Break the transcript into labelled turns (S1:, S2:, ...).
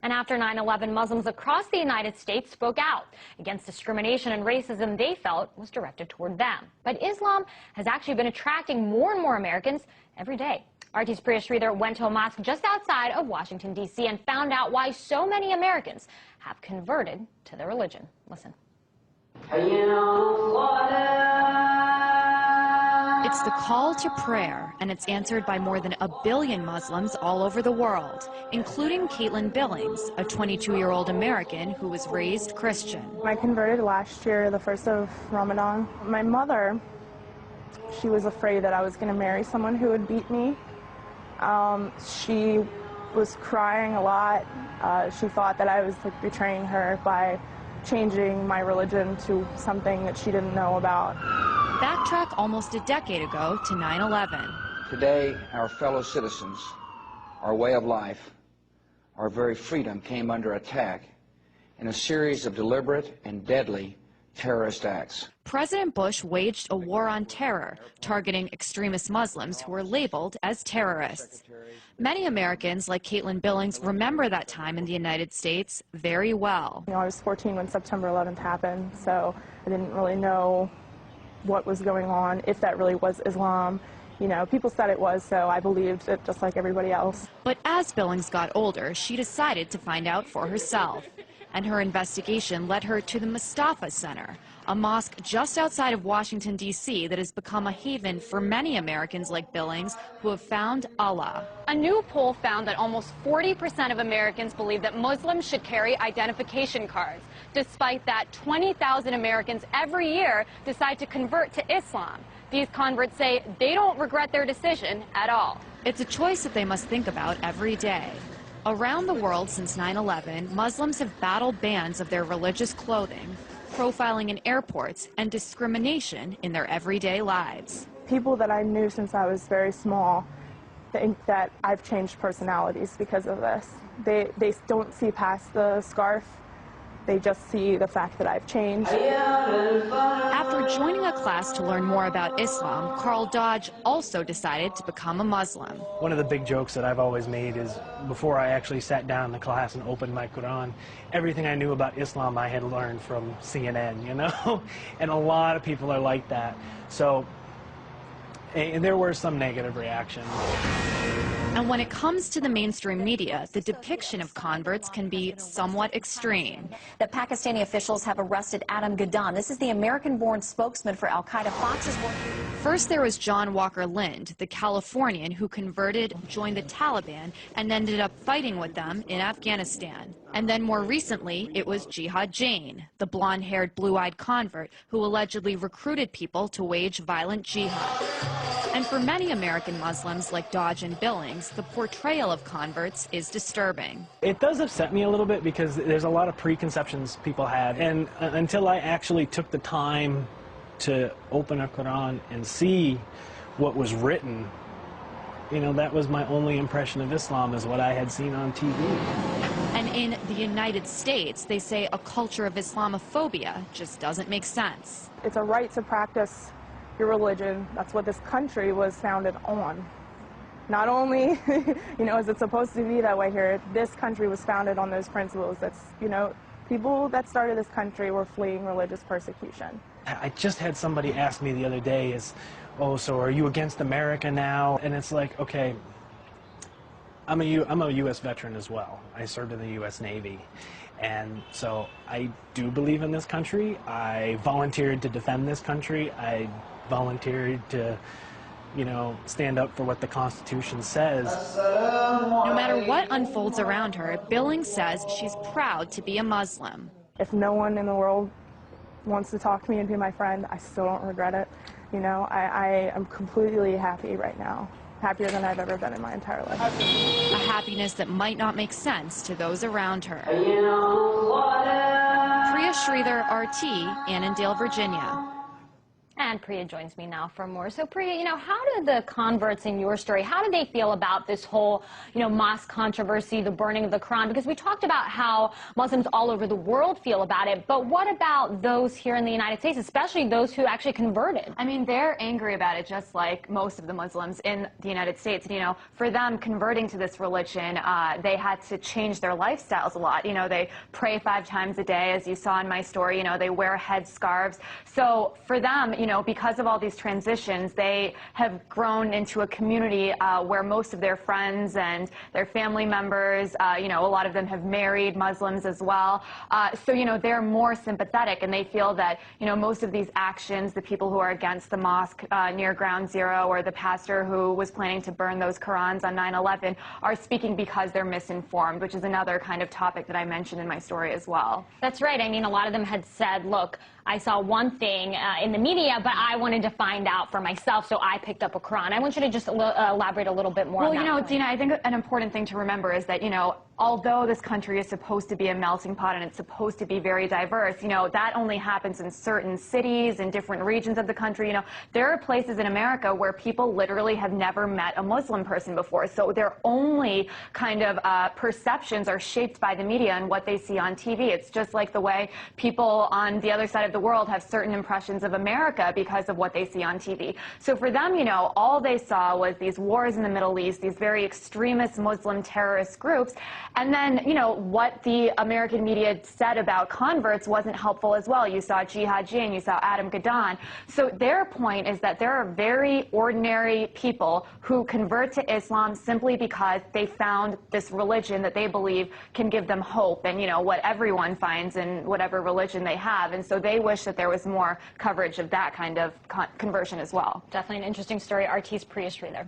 S1: And after 9/11, Muslims across the United States spoke out against discrimination and racism they felt was directed toward them. But Islam has actually been attracting more and more Americans every day. RT's Priya Sridhar went to a mosque just outside of Washington, D.C. and found out why so many Americans have converted to their religion. Listen.
S2: It's the call to prayer, and it's answered by more than 1 billion Muslims all over the world, including Caitlin Billings, a 22-year-old American who was raised Christian.
S3: I converted last year, the 1st of Ramadan. My mother, she was afraid that I was going to marry someone who would beat me. She was crying a lot. She thought that I was betraying her by changing my religion to something that she didn't know about.
S2: Backtrack almost a decade ago to 9/11.
S4: Today, our fellow citizens, our way of life, our very freedom came under attack in a series of deliberate and deadly terrorist acts.
S2: President Bush waged a war on terror, targeting extremist Muslims who were labeled as terrorists. Many Americans, like Caitlin Billings, remember that time in the United States very well.
S3: I was 14 when September 11th happened, so I didn't really know what was going on, if that really was Islam. People said it was, so I believed it just like everybody else.
S2: But as Billings got older, she decided to find out for herself. And her investigation led her to the Mustafa Center, a mosque just outside of Washington, D.C. that has become a haven for many Americans like Billings who have found Allah.
S1: A new poll found that almost 40% of Americans believe that Muslims should carry identification cards. Despite that, 20,000 Americans every year decide to convert to Islam. These converts say they don't regret their decision at all.
S2: It's a choice that they must think about every day. Around the world since 9/11, Muslims have battled bans of their religious clothing, profiling in airports, and discrimination in their everyday lives.
S3: People that I knew since I was very small think that I've changed personalities because of this. They don't see past the scarf. They just see the fact that I've changed.
S2: After joining a class to learn more about Islam, Carl Dodge also decided to become a Muslim.
S5: One of the big jokes that I've always made is before I actually sat down in the class and opened my Quran, everything I knew about Islam I had learned from CNN, And a lot of people are like that. So, and there were some negative reactions.
S2: And when it comes to the mainstream media, the depiction of converts can be somewhat extreme.
S6: The Pakistani officials have arrested Adam Gadan. This is the American-born spokesman for Al-Qaeda. Fox's working.
S2: First, there was John Walker Lind, the Californian who converted, joined the Taliban, and ended up fighting with them in Afghanistan. And then more recently, it was Jihad Jain, the blonde-haired, blue-eyed convert who allegedly recruited people to wage violent jihad. And for many American Muslims like Dodge and Billings, the portrayal of converts is disturbing.
S5: It does upset me a little bit because there's a lot of preconceptions people have. And until I actually took the time to open a Quran and see what was written, that was my only impression of Islam, is what I had seen on TV.
S2: And in the United States, they say a culture of Islamophobia just doesn't make sense.
S3: It's a right to practice your religion. That's what this country was founded on. Not only, is it supposed to be that way here, this country was founded on those principles. That's, people that started this country were fleeing religious persecution.
S5: I just had somebody ask me the other day, oh, so are you against America now? And it's like, okay, I'm a U.S. veteran as well. I served in the U.S. Navy. And so I do believe in this country. I volunteered to defend this country. I volunteered to, stand up for what the Constitution says.
S2: No matter what unfolds around her, Billings says she's proud to be a Muslim.
S3: If no one in the world wants to talk to me and be my friend, I still don't regret it. I am completely happy right now. Happier than I've ever been in my entire life.
S2: A happiness that might not make sense to those around her. Priya Sridhar, RT, Annandale, Virginia.
S1: And Priya joins me now for more. So Priya, how do the converts in your story, how do they feel about this whole, mosque controversy, the burning of the Quran? Because we talked about how Muslims all over the world feel about it, but what about those here in the United States, especially those who actually converted?
S7: I mean, they're angry about it just like most of the Muslims in the United States. For them, converting to this religion, they had to change their lifestyles a lot. They pray 5 times a day, as you saw in my story. They wear headscarves. So for them, because of all these transitions, they have grown into a community where most of their friends and their family members, a lot of them have married Muslims as well. So, they're more sympathetic, and they feel that, most of these actions, the people who are against the mosque near Ground Zero, or the pastor who was planning to burn those Qurans on 9/11, are speaking because they're misinformed, which is another kind of topic that I mentioned in my story as well.
S1: That's right. I mean, a lot of them had said, look, I saw one thing in the media, but I wanted to find out for myself, so I picked up a Quran. I want you to just elaborate a little bit more on that.
S7: Well, Dina, I think an important thing to remember is that, although this country is supposed to be a melting pot and it's supposed to be very diverse, that only happens in certain cities and different regions of the country. There are places in America where people literally have never met a Muslim person before, so their only kind of perceptions are shaped by the media and what they see on TV. It's just like the way people on the other side of the world have certain impressions of America because of what they see on TV. So for them, all they saw was these wars in the Middle East, these very extremist Muslim terrorist groups, and then, what the American media said about converts wasn't helpful as well. You saw Jihad Jane, you saw Adam Gadon. So their point is that there are very ordinary people who convert to Islam simply because they found this religion that they believe can give them hope and, what everyone finds in whatever religion they have. And so they wish that there was more coverage of that kind of conversion as well.
S1: Definitely an interesting story. RT's Priya Sridhar there.